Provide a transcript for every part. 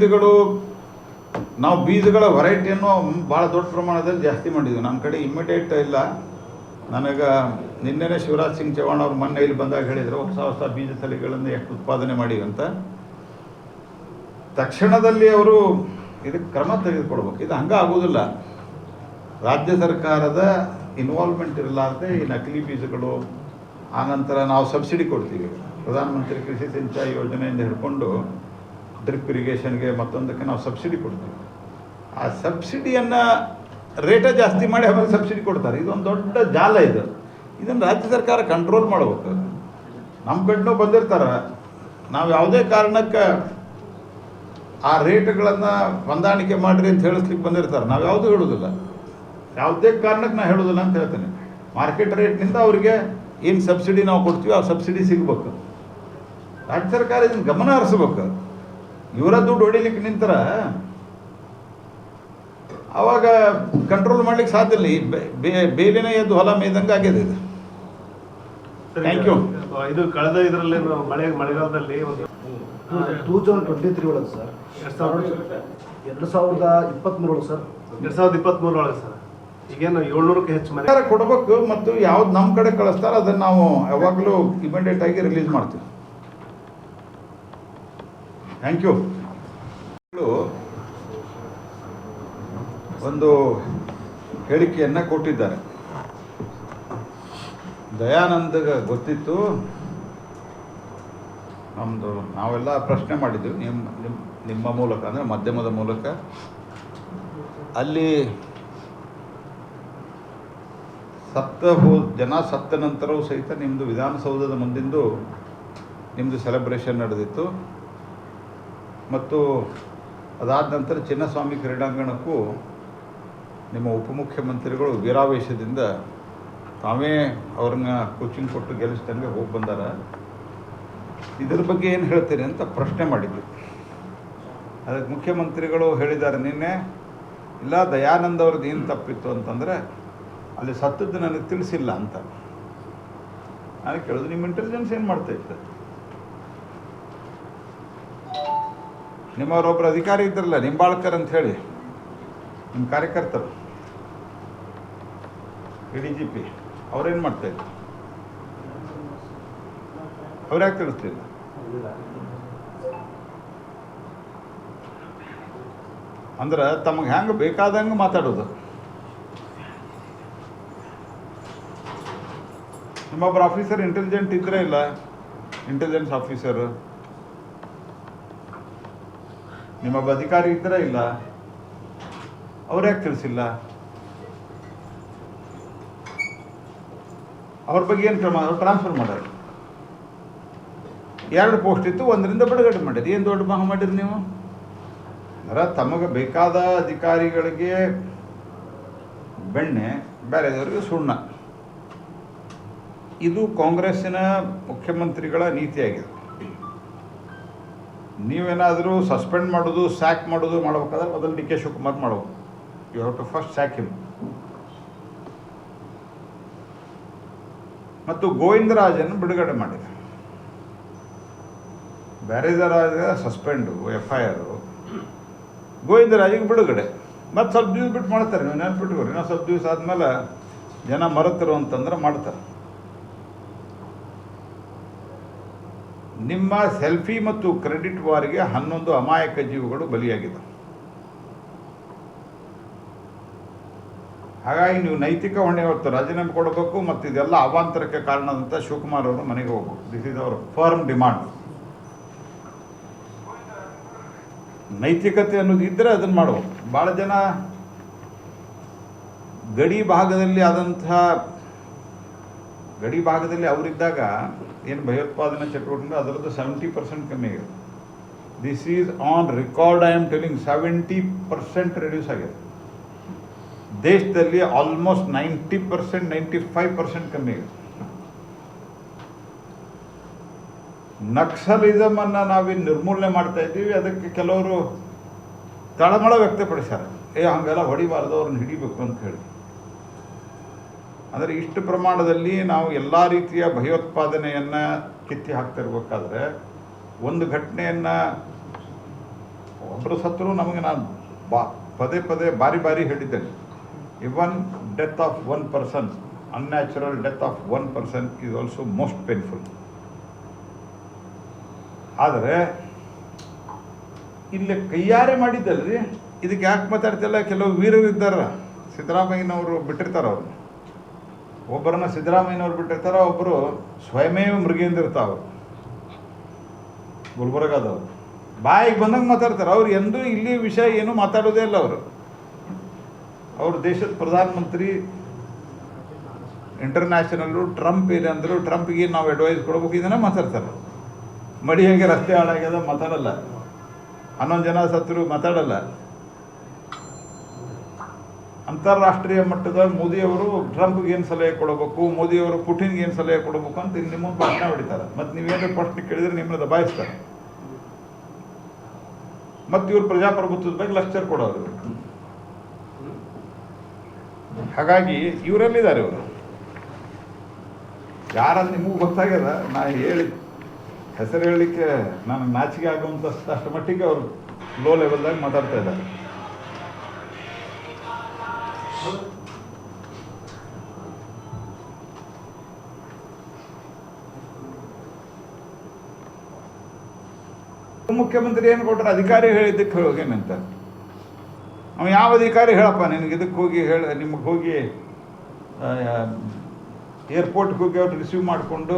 ಬೀಜಗಳು ನಾವು ಬೀಜಗಳ ವೆರೈಟಿಯನ್ನು ಭಾಳ ದೊಡ್ಡ ಪ್ರಮಾಣದಲ್ಲಿ ಜಾಸ್ತಿ ಮಾಡಿದ್ವಿ. ನಮ್ಮ ಕಡೆ ಇಮ್ಮಿಡಿಯೇಟ್ ಇಲ್ಲ. ನನಗೆ ನಿನ್ನೆನೇ ಶಿವರಾಜ್ ಸಿಂಗ್ ಚೌಹಾಣ್ ಅವ್ರು ಮೊನ್ನೆ ಇಲ್ಲಿ ಬಂದಾಗ ಹೇಳಿದರು ಹೊಸ ಹೊಸ ಬೀಜ ತಳಿಗಳನ್ನು ಎಷ್ಟು ಉತ್ಪಾದನೆ ಮಾಡಿವಿ ಅಂತ. ತಕ್ಷಣದಲ್ಲಿ ಅವರು ಇದಕ್ಕೆ ಕ್ರಮ ತೆಗೆದುಕೊಡ್ಬೇಕು. ಇದು ಹಂಗೆ ಆಗೋದಿಲ್ಲ. ರಾಜ್ಯ ಸರ್ಕಾರದ ಇನ್ವಾಲ್ವ್ಮೆಂಟ್ ಇರಲಾರ್ದೆ ಈ ನಕಲಿ ಬೀಜಗಳು, ಆನಂತರ ನಾವು ಸಬ್ಸಿಡಿ ಕೊಡ್ತೀವಿ. ಪ್ರಧಾನಮಂತ್ರಿ ಕೃಷಿ ಸಿಂಚಾಯಿ ಯೋಜನೆಯಿಂದ ಹಿಡ್ಕೊಂಡು ಡ್ರಿಪ್ ಇರಿಗೇಷನ್ಗೆ ಮತ್ತೊಂದಕ್ಕೆ ನಾವು ಸಬ್ಸಿಡಿ ಕೊಡ್ತೀವಿ. ಆ ಸಬ್ಸಿಡಿಯನ್ನು ರೇಟೇ ಜಾಸ್ತಿ ಮಾಡಿ ಆಮೇಲೆ ಸಬ್ಸಿಡಿ ಕೊಡ್ತಾರೆ. ಇದೊಂದು ದೊಡ್ಡ ಜಾಲ ಇದು. ಇದನ್ನು ರಾಜ್ಯ ಸರ್ಕಾರ ಕಂಟ್ರೋಲ್ ಮಾಡಬೇಕು. ನಮ್ಮ ಕಡೆನೂ ಬಂದಿರ್ತಾರೆ. ನಾವು ಯಾವುದೇ ಕಾರಣಕ್ಕೆ ಆ ರೇಟ್ಗಳನ್ನು ಹೊಂದಾಣಿಕೆ ಮಾಡಿರಿ ಅಂತ ಹೇಳಿಸ್ಲಿಕ್ಕೆ ಬಂದಿರ್ತಾರೆ. ನಾವು ಯಾವುದೂ ಹೇಳೋದಿಲ್ಲ. ಯಾವುದೇ ಕಾರಣಕ್ಕೆ ನಾನು ಹೇಳೋದಿಲ್ಲ ಅಂತ ಹೇಳ್ತೇನೆ. ಮಾರ್ಕೆಟ್ ರೇಟ್ನಿಂದ ಅವರಿಗೆ ಏನು ಸಬ್ಸಿಡಿ ನಾವು ಕೊಡ್ತೀವಿ ಆ ಸಬ್ಸಿಡಿ ಸಿಗಬೇಕು. ರಾಜ್ಯ ಸರ್ಕಾರ ಇದನ್ನು ಗಮನ ಹರಿಸ್ಬೇಕು. ಇವರ ದುಡ್ಡು ಹೊಡಿಲಿಕ್ಕೆ ನಿಂತರ ಆವಾಗ ಕಂಟ್ರೋಲ್ ಮಾಡ್ಲಿಕ್ಕೆ ಸಾಧ್ಯ ಇಲ್ಲ. ಬೇಲಿನ ಎದ್ದು ಹೊಲ ಮೇಯ್ದಂಗೆ ಆಗಿದೆ ಇದು. Thank you. ಇದು ಕಳೆದ ಇದರಲ್ಲಿ ಮಳೆಗಾಲದಲ್ಲಿ 2023 ಒಳಗೆ ಸರ್, 2023 ಒಳಗೆ ಸರ್, 2023 ಒಳಗೆ ಸರ್, ಈಗೇನು 700ಕ್ಕೆ ಹೆಚ್ಚು ಮನೆ ಕೊಡಬೇಕು. ಮತ್ತು ಯಾವ್ದು ನಮ್ಮ ಕಡೆ ಕಳಿಸ್ತಾರೆ ಅದನ್ನು ನಾವು ಯಾವಾಗಲೂ ಇಮಿಡಿಯೇಟ್ ಆಗಿ ರಿಲೀಸ್ ಮಾಡ್ತೀವಿ. Thank you. ಒಂದು ಹೇಳಿಕೆಯನ್ನು ಕೊಟ್ಟಿದ್ದಾರೆ. ದಯಾನಂದಗೆ ಗೊತ್ತಿತ್ತು. ನಮ್ಮದು ನಾವೆಲ್ಲ ಪ್ರಶ್ನೆ ಮಾಡಿದ್ವಿ ನಿಮ್ಮ ಮೂಲಕ, ಅಂದರೆ ಮಾಧ್ಯಮದ ಮೂಲಕ. ಅಲ್ಲಿ ಜನ ಸತ್ತ ನಂತರವೂ ಸಹಿತ ನಿಮ್ಮದು ವಿಧಾನಸೌಧದ ಮುಂದಿಂದು ನಿಮ್ಮದು ಸೆಲೆಬ್ರೇಷನ್ ನಡೆದಿತ್ತು. ಮತ್ತು ಅದಾದ ನಂತರ ಚಿನ್ನಸ್ವಾಮಿ ಕ್ರೀಡಾಂಗಣಕ್ಕೂ ನಿಮ್ಮ ಉಪಮುಖ್ಯಮಂತ್ರಿಗಳು ವೀರಾವೇಶದಿಂದ ತಾವೇ ಅವ್ರನ್ನ ಕೋಚಿಂಗ್ ಕೊಟ್ಟು ಗೆಲ್ಲಿಸ್ದಂಗೆ ಹೋಗಿ ಬಂದಾರ. ಇದರ ಬಗ್ಗೆ ಏನು ಹೇಳ್ತೀರಿ ಅಂತ ಪ್ರಶ್ನೆ ಮಾಡಿದ್ವಿ. ಅದಕ್ಕೆ ಮುಖ್ಯಮಂತ್ರಿಗಳು ಹೇಳಿದ್ದಾರೆ ನಿನ್ನೆ, ಇಲ್ಲ ದಯಾನಂದ್ ಅವ್ರದ್ದು ಏನು ತಪ್ಪಿತ್ತು ಅಂತಂದರೆ ಅಲ್ಲಿ ಸತ್ತದ್ದು ನನಗೆ ತಿಳಿಸಿಲ್ಲ ಅಂತ. ನಾನು ಕೇಳೋದು, ನಿಮ್ಮ ಇಂಟೆಲಿಜೆನ್ಸ್ ಏನು ಮಾಡ್ತಾಯಿತ್ತು? ನಿಮ್ಮವರೊಬ್ಬರು ಅಧಿಕಾರಿ ಇದ್ರಲ್ಲ ನಿಂಬಾಳ್ಕರ್ ಅಂತ ಹೇಳಿ, ನಿಮ್ಮ ಕಾರ್ಯಕರ್ತರು ADGP, ಅವ್ರೇನು ಮಾಡ್ತಾಯಿದ್ರು? ಅವ್ರ್ಯಾಕೆ ತಿಳಿಸ್ಲಿಲ್ಲ? ಅಂದ್ರೆ ತಮಗೆ ಹೆಂಗೆ ಬೇಕಾದಂಗೆ ಮಾತಾಡೋದು. ನಿಮ್ಮೊಬ್ಬರು ಆಫೀಸರ್ ಇಂಟೆಲಿಜೆಂಟ್ ಇದ್ದರೆ ಇಲ್ಲ, ಇಂಟೆಲಿಜೆನ್ಸ್ ಆಫೀಸರು ನಿಮ್ಮೊಬ್ಬ ಅಧಿಕಾರಿ ಇದ್ದರೆ ಇಲ್ಲ, ಅವ್ರ್ಯಾಕೆ ತಿಳಿಸಿಲ್ಲ? ಅವ್ರ ಬಗ್ಗೆ ಏನು ಕ್ರಮ? ಅವ್ರು ಟ್ರಾನ್ಸ್ಫರ್ ಮಾಡೋರು. 2 ಪೋಸ್ಟ್ ಇತ್ತು, 1ರಿಂದ ಬಿಡುಗಡೆ ಮಾಡಿರಿ. ಏನು ದೊಡ್ಡ ಮಹಾ ಮಾಡಿರಿ ನೀವು? ಅಂದ್ರೆ ತಮಗೆ ಬೇಕಾದ ಅಧಿಕಾರಿಗಳಿಗೆ ಬೆಣ್ಣೆ, ಬೇರೆದವರಿಗೆ ಸುಣ್ಣ. ಇದು ಕಾಂಗ್ರೆಸ್ಸಿನ ಮುಖ್ಯಮಂತ್ರಿಗಳ ನೀತಿಯಾಗಿದೆ. ನೀವೇನಾದರೂ ಸಸ್ಪೆಂಡ್ ಮಾಡೋದು, ಸ್ಯಾಕ್ ಮಾಡೋದು ಮಾಡಬೇಕಾದ್ರೆ ಮೊದಲು DK ಶಿವಕುಮಾರ್ ಮಾಡಬೇಕು. You have to first sack him. ಮತ್ತು ಗೋವಿಂದರಾಜನ್ನು ಬಿಡುಗಡೆ ಮಾಡಿದೆ. ಬ್ಯಾರೇಜರಾಜ ಸಸ್ಪೆಂಡು, FIR, ಗೋವಿಂದರಾಜಿಗೆ ಬಿಡುಗಡೆ. ಮತ್ತು ಸ್ವಲ್ಪ ದಿವಸ ಬಿಟ್ಟು ಮಾಡ್ತಾರೆ. ನೀವು ನೆನ್ಪಿಟ್ಕೋರಿ, ಇನ್ನೂ ಸ್ವಲ್ಪ ದಿವಸ ಆದಮೇಲೆ ಜನ ಮರೆತರು ಅಂತಂದ್ರೆ ಮಾಡ್ತಾರೆ. ನಿಮ್ಮ ಸೆಲ್ಫಿ ಮತ್ತು ಕ್ರೆಡಿಟ್ ವಾರಿಗೆ 11 ಅಮಾಯಕ ಜೀವಗಳು ಬಲಿಯಾಗಿದೆ. ಹಾಗಾಗಿ ನೀವು ನೈತಿಕ ಹೊಣೆ ಹೊತ್ತು ರಾಜೀನಾಮೆ ಕೊಡಬೇಕು. ಮತ್ತು ಇದೆಲ್ಲ ಅವಾಂತರಕ್ಕೆ ಕಾರಣದಂತ ಶಿವಕುಮಾರ್ ಅವರು ಮನೆಗೆ ಹೋಗ್ಬೇಕು. This is our firm demand. ನೈತಿಕತೆ ಅನ್ನೋದು ಇದ್ದರೆ ಅದನ್ನು ಮಾಡಬೇಕು. ಭಾಳ ಜನ ಗಡಿ ಭಾಗದಲ್ಲಿ ಅವರಿದ್ದಾಗ ಏನು ಭಯೋತ್ಪಾದನಾ ಚಟುವಟಿಕೆ ಅದರದ್ದು 70% ಕಮ್ಮಿ ಆಗಿದೆ. This is on record. I am telling 70% reduce ಆಗಿದೆ. ದೇಶದಲ್ಲಿ ಆಲ್ಮೋಸ್ಟ್ 90%, 95% ಕಮ್ಮಿ ಆಗಿದೆ. ನಕ್ಸಲಿಸಮನ್ನು ನಾವಿನ್ನು ನಿರ್ಮೂಲನೆ ಮಾಡ್ತಾ ಇದ್ದೀವಿ. ಅದಕ್ಕೆ ಕೆಲವರು ತಳಮಳ ವ್ಯಕ್ತಪಡಿಸ್ಯಾರ, ಹಂಗೆಲ್ಲ ಹೊಡಿಬಾರ್ದು, ಅವ್ರನ್ನ ಹಿಡಿಬೇಕು ಅಂತ ಹೇಳಿ. ಅಂದರೆ ಇಷ್ಟು ಪ್ರಮಾಣದಲ್ಲಿ ನಾವು ಎಲ್ಲ ರೀತಿಯ ಭಯೋತ್ಪಾದನೆಯನ್ನು ಕಿತ್ತಿ ಹಾಕ್ತಿರ್ಬೇಕಾದ್ರೆ ಒಂದು ಘಟನೆಯನ್ನು ಒಬ್ಬರು ಸತ್ರು ನಮಗೆ ನಾನು ಪದೇ ಪದೇ ಬಾರಿ ಹೇಳಿದ್ದೇನೆ. Even death of one person, unnatural death of one person is also most painful. ಆದರೆ ಇಲ್ಲಿ ಕೈಯಾರೆ ಮಾಡಿದ್ದಲ್ರಿ, ಇದಕ್ಕೆ ಯಾಕೆ ಮಾತಾಡ್ತಿಲ್ಲ? ಕೆಲವು ವೀರರು ಇದ್ದಾರ, ಸಿದ್ದರಾಮಯ್ಯನವರು ಬಿಟ್ಟಿರ್ತಾರೆ. ಅವರು ಒಬ್ಬರನ್ನ ಸಿದ್ದರಾಮಯ್ಯನವ್ರು ಬಿಟ್ಟಿರ್ತಾರೆ, ಒಬ್ಬರು ಸ್ವಯಮೇವ ಮೃಗೇಂದ್ರ ಇರ್ತಾವೆ ಗುಲ್ಬರ್ಗಾದವ್ರು. ಬಾಯಿಗೆ ಬಂದಂಗೆ ಮಾತಾಡ್ತಾರೆ. ಅವ್ರು ಎಂದೂ ಇಲ್ಲಿ ವಿಷಯ ಏನೂ ಮಾತಾಡೋದೇ ಇಲ್ಲ. ಅವರು ದೇಶದ ಪ್ರಧಾನಮಂತ್ರಿ, ಇಂಟರ್ನ್ಯಾಷನಲ್ಲು, ಟ್ರಂಪ್ ಏನಂದ್ರು, ಟ್ರಂಪ್ಗೆ ನಾವು ಅಡ್ವೈಸ್ ಕೊಡ್ಬೇಕು, ಇದನ್ನ ಮಾತಾಡ್ತಾರೆ. ಮಡಿ ಹೇಗೆ ರಸ್ತೆ ಹಾಳಾಗ್ಯದ ಮಾತಾಡಲ್ಲ, 11 ಜನ ಸತ್ತರು ಮಾತಾಡಲ್ಲ. ಅಂತಾರಾಷ್ಟ್ರೀಯ ಮಟ್ಟದ ಮೋದಿಯವರು ಟ್ರಂಪ್ಗೆ ಏನು ಸಲಹೆ ಕೊಡಬೇಕು, ಮೋದಿಯವರು ಪುಟಿನ್ಗೆ ಏನು ಸಲಹೆ ಕೊಡಬೇಕು ಅಂತ ನಿಮ್ಮ ಭಾಷಣ ಹೊಡಿತಾರೆ. ಮತ್ತು ನೀವೇನು ಪ್ರಶ್ನೆ ಕೇಳಿದ್ರೆ ನಿಮ್ಮನ್ನ ದಬಾಯಿಸ್ತಾರೆ. ಮತ್ತು ಇವ್ರು ಪ್ರಜಾಪ್ರಭುತ್ವದ ಬಗ್ಗೆ ಲೆಕ್ಚರ್ ಕೊಡೋರು. ಹಾಗಾಗಿ ಇವರಲ್ಲಿದ್ದಾರೆ. ಇವರು ಯಾರಂದ್ರೆ ನಿಮಗೂ ಗೊತ್ತಾಗ್ಯದ. ನಾ ಹೇಳಿ ಹೆಸರು ಹೇಳಲಿಕ್ಕೆ ನನಗೆ ನಾಚಿಕೆ ಆಗುವಂಥ ಅಷ್ಟು ಮಟ್ಟಿಗೆ ಅವರು ಲೋ ಲೆವೆಲ್ದಾಗ ಮಾತಾಡ್ತಾ ಇದ್ದಾರೆ. ಮುಖ್ಯಮಂತ್ರಿ ಏನು ಕೊಟ್ಟರೆ ಅಧಿಕಾರಿ ಹೇಳಿದ್ದಕ್ಕೆ ಹೋಗೇನಂತ. ಅವ ಯಾವ ಅಧಿಕಾರಿ ಹೇಳಪ್ಪ ನಿನಗೆ ಇದಕ್ಕೆ ಹೋಗಿ ನಿಮಗೆ ಹೋಗಿ ಏರ್ಪೋರ್ಟ್ಗೆ ಹೋಗಿ ಅವ್ರು ರಿಸೀವ್ ಮಾಡಿಕೊಂಡು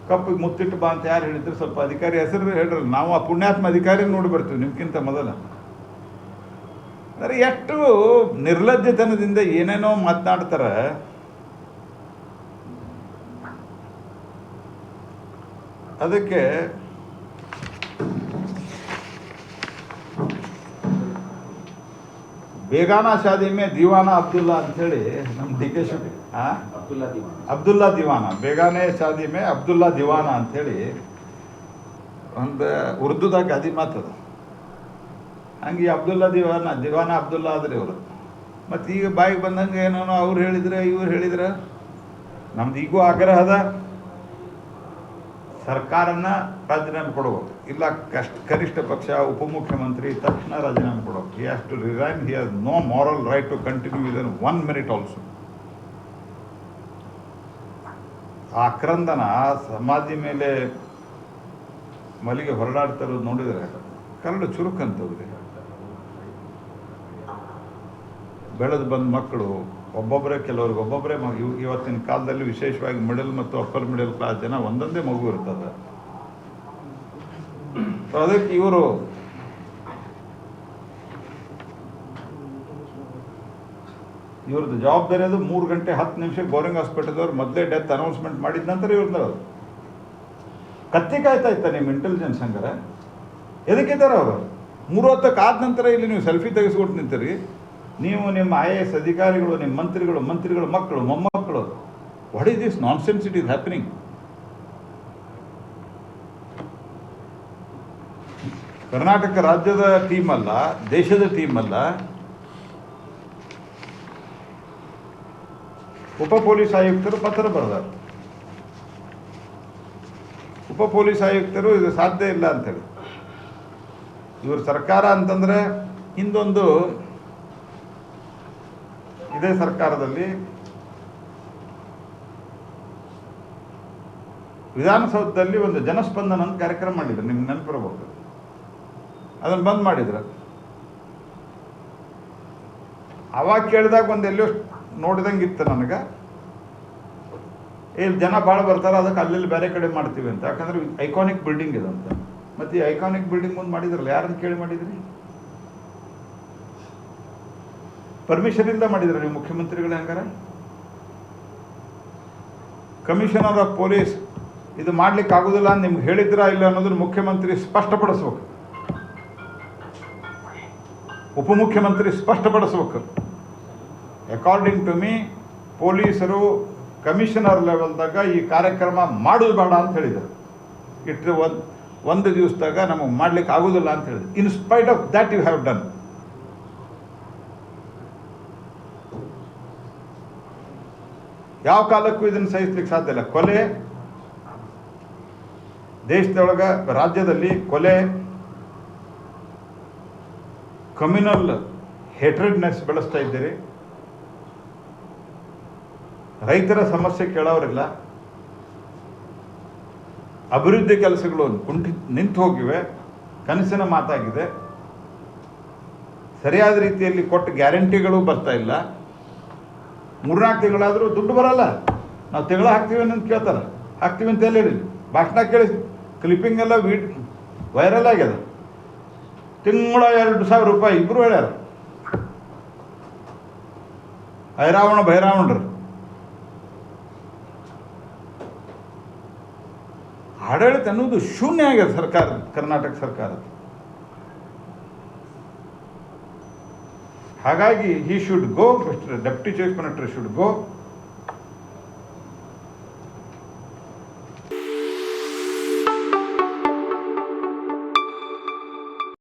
ಕಪ್ಪಿಗೆ ಮುತ್ತಿಟ್ಟು ಬಾ ಅಂತ ಯಾರು ಹೇಳಿದ್ರು? ಸ್ವಲ್ಪ ಅಧಿಕಾರಿ ಹೆಸರು ಹೇಳ್ರಲ್ಲ. ನಾವು ಆ ಪುಣ್ಯಾತ್ಮ ಅಧಿಕಾರಿ ನೋಡಿ ಬರ್ತೀವಿ ನಿಮ್ಗಿಂತ ಮೊದಲ. ಅಂದರೆ ಎಷ್ಟು ನಿರ್ಲಜ್ಜತನದಿಂದ ಏನೇನೋ ಮಾತನಾಡ್ತಾರೆ. ಅದಕ್ಕೆ ಬೇಗಾನ ಶಾದಿ ಮೇ ದಿವಾನ ಅಬ್ದುಲ್ಲಾ ಅಂಥೇಳಿ ನಮ್ಮ ಡಿ ಕೆ ಶಿವ ಅಬ್ದುಲ್ಲಾ ದಿವಾನ, ಬೇಗಾನೆ ಶಾದಿ ಮೇ ಅಬ್ದುಲ್ಲಾ ದಿವಾನ ಅಂಥೇಳಿ ಒಂದು ಉರ್ದುದಾಗ ಗಾದಿ ಮಾತದ. ಹಂಗೆ ಅಬ್ದುಲ್ಲಾ ದಿವಾನ ಅಬ್ದುಲ್ಲಾ ಆದ್ರೆ ಇವರು. ಮತ್ತು ಈಗ ಬಾಯಿಗೆ ಬಂದಂಗೆ ಏನೋ ಅವ್ರು ಹೇಳಿದ್ರೆ ಇವ್ರು ಹೇಳಿದ್ರೆ. ನಮ್ದು ಈಗೂ ಆಗ್ರಹ ಅದ, ಸರ್ಕಾರನ ರಾಜೀನಾಮೆ ಕೊಡಬೇಕು. ಇಲ್ಲ ಕನಿಷ್ಠ ಪಕ್ಷ ಉಪಮುಖ್ಯಮಂತ್ರಿ ತಕ್ಷಣ ರಾಜೀನಾಮೆ ಕೊಡಬೇಕು. He has to resign. He has no moral right to continue within 1 minute also. ಆ ಕ್ರಂದನ ಸಮಾಧಿ ಮೇಲೆ ಮಲಿಗೆ ಹೊರಡಾಡ್ತಾ ಇರೋದು ನೋಡಿದರೆ ಕರಡು ಚುರುಕಂತವ್ರಿ. ಬೆಳೆದು ಬಂದ ಮಕ್ಕಳು ಒಬ್ಬೊಬ್ಬರೇ, ಕೆಲವ್ರಿಗೆ ಒಬ್ಬೊಬ್ಬರೇ ಇವತ್ತಿನ ಕಾಲದಲ್ಲಿ ವಿಶೇಷವಾಗಿ ಮಿಡಲ್ ಮತ್ತು ಅಪ್ಪರ್ ಮಿಡಲ್ ಕ್ಲಾಸ್ ಜನ ಒಂದೊಂದೇ ಮಗು ಇರ್ತದೆ. ಅದಕ್ಕೆ ಇವ್ರದ್ದು ಜವಾಬ್ದಾರಿ ಅದು. 3 ಗಂಟೆ 10 ನಿಮಿಷ ಬೋರಿಂಗ್ ಹಾಸ್ಪಿಟಲ್ದವ್ರು ಮೊದಲೇ ಡೆತ್ ಅನೌನ್ಸ್ಮೆಂಟ್ ಮಾಡಿದ ನಂತರ ಇವ್ರದ್ದು ಕತ್ತಿ ಕಾಯ್ತಾ ಇತ್ತ ನಿಮ್ಮ ಇಂಟೆಲಿಜೆನ್ಸ್ ಹಂಗಾರೆ. ಎದಕ್ಕಿದ್ದಾರೆ ಅವರು? 3 ಹೊತ್ತಕ್ಕೆ ಆದ ನಂತರ ಇಲ್ಲಿ ನೀವು ಸೆಲ್ಫಿ ತೆಗೆಸ್ಕೊಟ್ಟು ನಿಂತೀರಿ. ನೀವು ನಿಮ್ಮ IAS ಅಧಿಕಾರಿಗಳು, ನಿಮ್ಮ ಮಂತ್ರಿಗಳು ಮಕ್ಕಳು, ಮೊಮ್ಮಕ್ಕಳು. What is this nonsense it is happening? Karnataka ರಾಜ್ಯದ ಟೀಮ್ ಅಲ್ಲ, ದೇಶದ ಟೀಮ್ ಅಲ್ಲ. ಉಪ ಪೊಲೀಸ್ ಆಯುಕ್ತರು ಪತ್ರ ಬರೆದಾರೆ. ಉಪ ಪೊಲೀಸ್ ಆಯುಕ್ತರು ಇದು ಸಾಧ್ಯ ಇಲ್ಲ ಅಂತೇಳಿ. ಇವರು ಸರ್ಕಾರ ಅಂತಂದರೆ ಹಿಂದೊಂದು ಇದೇ ಸರ್ಕಾರದಲ್ಲಿ ವಿಧಾನಸೌಧದಲ್ಲಿ ಒಂದು ಜನಸ್ಪಂದನ ಅಂತ ಕಾರ್ಯಕ್ರಮ ಮಾಡಿದ್ರು. ನಿಮ್ಗೆ ನೆನಪಿರಬಹುದು. ಅದನ್ನು ಬಂದ್ ಮಾಡಿದ್ರು. ಅವಾಗ ಕೇಳಿದಾಗ ಒಂದು ಎಲ್ಲೋ ನೋಡಿದಂಗಿತ್ತು ನನಗೆ, ಇಲ್ಲಿ ಜನ ಭಾಳ ಬರ್ತಾರೆ, ಅದಕ್ಕೆ ಅಲ್ಲಿ ಬೇರೆ ಕಡೆ ಮಾಡ್ತೀವಿ ಅಂತ. ಯಾಕಂದ್ರೆ ಐಕಾನಿಕ್ ಬಿಲ್ಡಿಂಗ್ ಇದಂತ. ಮತ್ತು ಈ ಐಕಾನಿಕ್ ಬಿಲ್ಡಿಂಗ್ ಮುಂದೆ ಮಾಡಿದ್ರಲ್ಲ, ಯಾರನ್ನು ಕೇಳಿ ಮಾಡಿದ್ರಿ? ಪರ್ಮಿಷನಿಂದ ಮಾಡಿದ್ರೆ ನೀವು ಮುಖ್ಯಮಂತ್ರಿಗಳೇ? ಹಂಗಾರೆ ಕಮಿಷನರ್ ಆಫ್ ಪೊಲೀಸ್ ಇದು ಮಾಡ್ಲಿಕ್ಕೆ ಆಗೋದಿಲ್ಲ ಅಂತ ನಿಮ್ಗೆ ಹೇಳಿದ್ರಾ ಇಲ್ಲ ಅನ್ನೋದನ್ನು ಮುಖ್ಯಮಂತ್ರಿ ಸ್ಪಷ್ಟಪಡಿಸ್ಬೇಕು. ಉಪಮುಖ್ಯಮಂತ್ರಿ ಸ್ಪಷ್ಟಪಡಿಸ್ಬೇಕು. ಅಕಾರ್ಡಿಂಗ್ ಟು ಮೀ ಪೊಲೀಸರು ಕಮಿಷನರ್ ಲೆವೆಲ್ದಾಗ ಈ ಕಾರ್ಯಕ್ರಮ ಮಾಡೋದು ಬೇಡ ಅಂತ ಹೇಳಿದರು. ಇಟ್ಟರೆ ಒಂದು ದಿವಸದಾಗ ನಮಗೆ ಮಾಡ್ಲಿಕ್ಕೆ ಆಗೋದಿಲ್ಲ ಅಂತ ಹೇಳಿದ್ರು. In spite of that you have done. ಯಾವ ಕಾಲಕ್ಕೂ ಇದನ್ನು ಸಹಿಸ್ಲಿಕ್ಕೆ ಸಾಧ್ಯ ಇಲ್ಲ. ಕೊಲೆ ದೇಶದೊಳಗೆ, ರಾಜ್ಯದಲ್ಲಿ ಕೊಲೆ, ಕಮ್ಯುನಲ್ ಹೇಟ್ರೆಡ್ನೆಸ್ ಬೆಳೆಸ್ತಾ ಇದ್ದೀರಿ. ರೈತರ ಸಮಸ್ಯೆ ಕೇಳೋರಿಲ್ಲ. ಅಭಿವೃದ್ಧಿ ಕೆಲಸಗಳು ನಿಂತು ಹೋಗಿವೆ, ಕನಸಿನ ಮಾತಾಗಿದೆ. ಸರಿಯಾದ ರೀತಿಯಲ್ಲಿ ಕೊಟ್ಟ ಗ್ಯಾರಂಟಿಗಳು ಬರ್ತಾ ಇಲ್ಲ. 3-4 ತಿಂಗಳಾದರೂ ದುಡ್ಡು ಬರಲ್ಲ. ನಾವು ತಿಂಗಳ ಹಾಕ್ತೀವಿ ಅಂತ ಕೇಳ್ತಾರೆ, ಹಾಕ್ತೀವಿ ಅಂತ ಹೇಳಿ ಭಾಷಣ ಕೇಳಿ ಕ್ಲಿಪ್ಪಿಂಗ್ ಎಲ್ಲ ವೈರಲ್ ಆಗ್ಯದ. ತಿಂಗಳ 2,000 ರೂಪಾಯಿ ಇಬ್ಬರು ಹೇಳ್ಯಾರ. ಐರಾವಣ ಭೈರಾವಣರು ಆಡಳಿತ ಅನ್ನೋದು ಶೂನ್ಯ ಆಗ್ಯದ ಸರ್ಕಾರ, ಕರ್ನಾಟಕ ಸರ್ಕಾರದ. ಹಾಗಾಗಿ he should go, Mr. Deputy Chief Minister should go